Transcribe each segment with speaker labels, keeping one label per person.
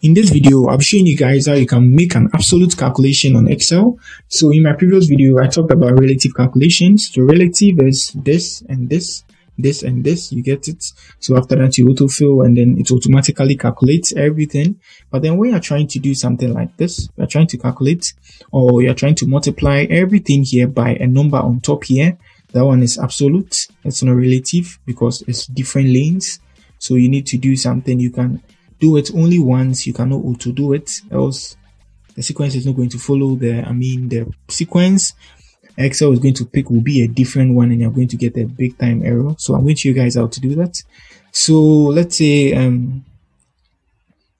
Speaker 1: In this video, I'll be showing you guys how you can make an absolute calculation on Excel. So in my previous video, I talked about relative calculations. So relative is this and this, this and this, you get it. So after that, you autofill and then it automatically calculates everything. But then when you're trying to do something like this, you're trying to calculate or you're trying to multiply everything here by a number on top here. That one is absolute. It's not relative because it's different lanes. So you need to do something. You can do it only once. You cannot auto do it, else the sequence is not going to follow the sequence Excel is going to pick will be a different one and you're going to get a big time error. So I'm going to show you guys how to do that. So let's say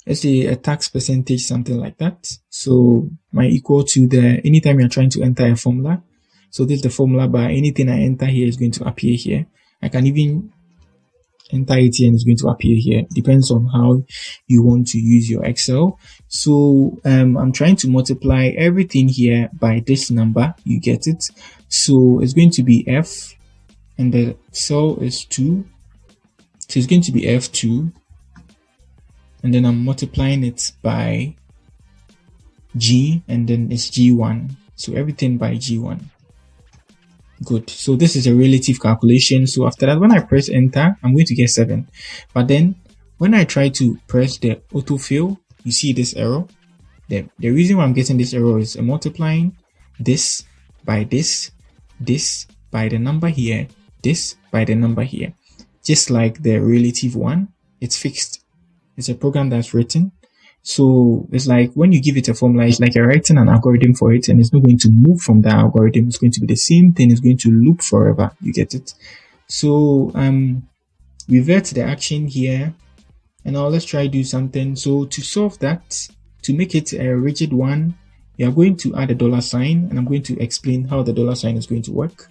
Speaker 1: a tax percentage, something like that. So my equal to the anytime you're trying to enter a formula. So this is the formula, but anything I enter here is going to appear here. I can even enter it here and it's going to appear here. Depends on how you want to use your Excel. So I'm trying to multiply everything here by this number. You get it? So it's going to be F and the cell is 2. So it's going to be F2 and then I'm multiplying it by G and then it's G1. So everything by G1. Good. So this is a relative calculation. So after that, when I press enter, I'm going to get 7. But then when I try to press the autofill, you see this error. The reason why I'm getting this error is multiplying this by this by the number here, this by the number here. Just like the relative one, it's fixed. It's a program that's written. So it's like when you give it a formula, it's like you're writing an algorithm for it and it's not going to move from the algorithm. It's going to be the same thing. It's going to loop forever. You get it? So revert the action here. And now let's try do something. So to solve that, to make it a rigid one, you're going to add a $sign and I'm going to explain how the $sign is going to work.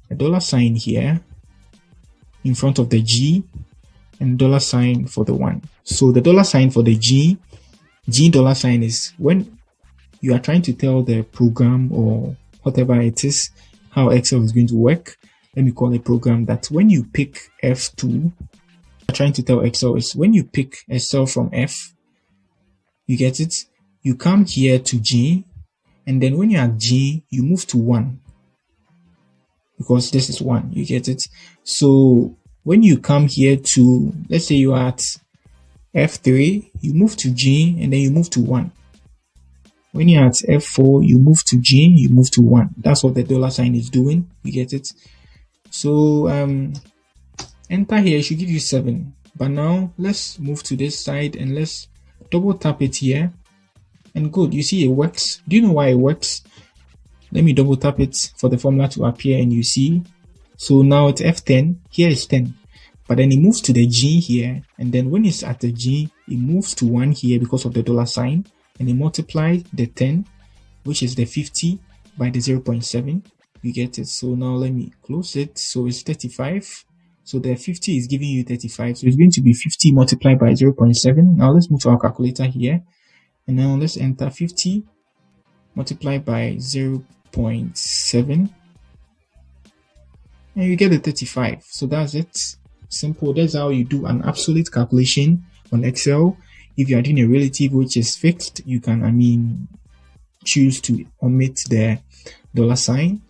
Speaker 1: A $sign here in front of the G and $sign for the 1. So the $sign for the G $sign is when you are trying to tell the program or whatever it is how Excel is going to work. Let me call a program that when you pick F2, you're trying to tell Excel is when you pick a cell from F, you get it? You come here to G and then when you're at G, you move to 1 because this is 1. You get it? So when you come here to, let's say you are at F3, you move to G and then you move to 1. When you're at F4, you move to G, you move to 1. That's what the $sign is doing. You get it? So enter here should give you 7. But now let's move to this side and let's double tap it here. And good, you see it works. Do you know why it works? Let me double tap it for the formula to appear and you see. So now it's F10, here is 10. But then it moves to the G here, and then when it's at the G, it moves to 1 here because of the $sign, and it multiplies the 10, which is the 50, by the 0.7. You get it? So now let me close it. So it's 35. So the 50 is giving you 35. So it's going to be 50 multiplied by 0.7. Now let's move to our calculator here, and now let's enter 50 multiplied by 0.7, and you get the 35. So that's it. Simple. That's how you do an absolute calculation on Excel. If you are doing a relative which is fixed, you can choose to omit the $sign.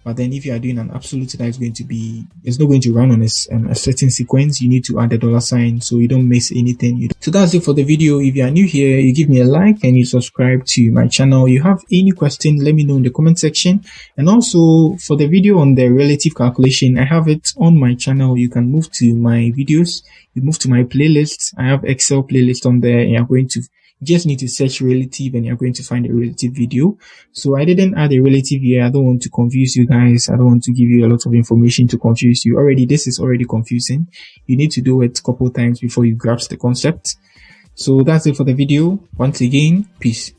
Speaker 1: But then if you are doing an absolute that is going to be, it's not going to run on a certain sequence, you need to add the $sign so you don't miss anything. So that's it for the video. If you are new here, you give me a like and you subscribe to my channel. You have any question, let me know in the comment section. And also for the video on the relative calculation, I have it on my channel. You can move to my videos, you move to my playlist. I have Excel playlist on there and you're going to just need to search relative and you're going to find a relative video. So I didn't add a relative here. I don't want to confuse you guys. I don't want to give you a lot of information to confuse you. This is already confusing. You need to do it a couple times before you grasp the concept. So that's it for the video. Once again, peace.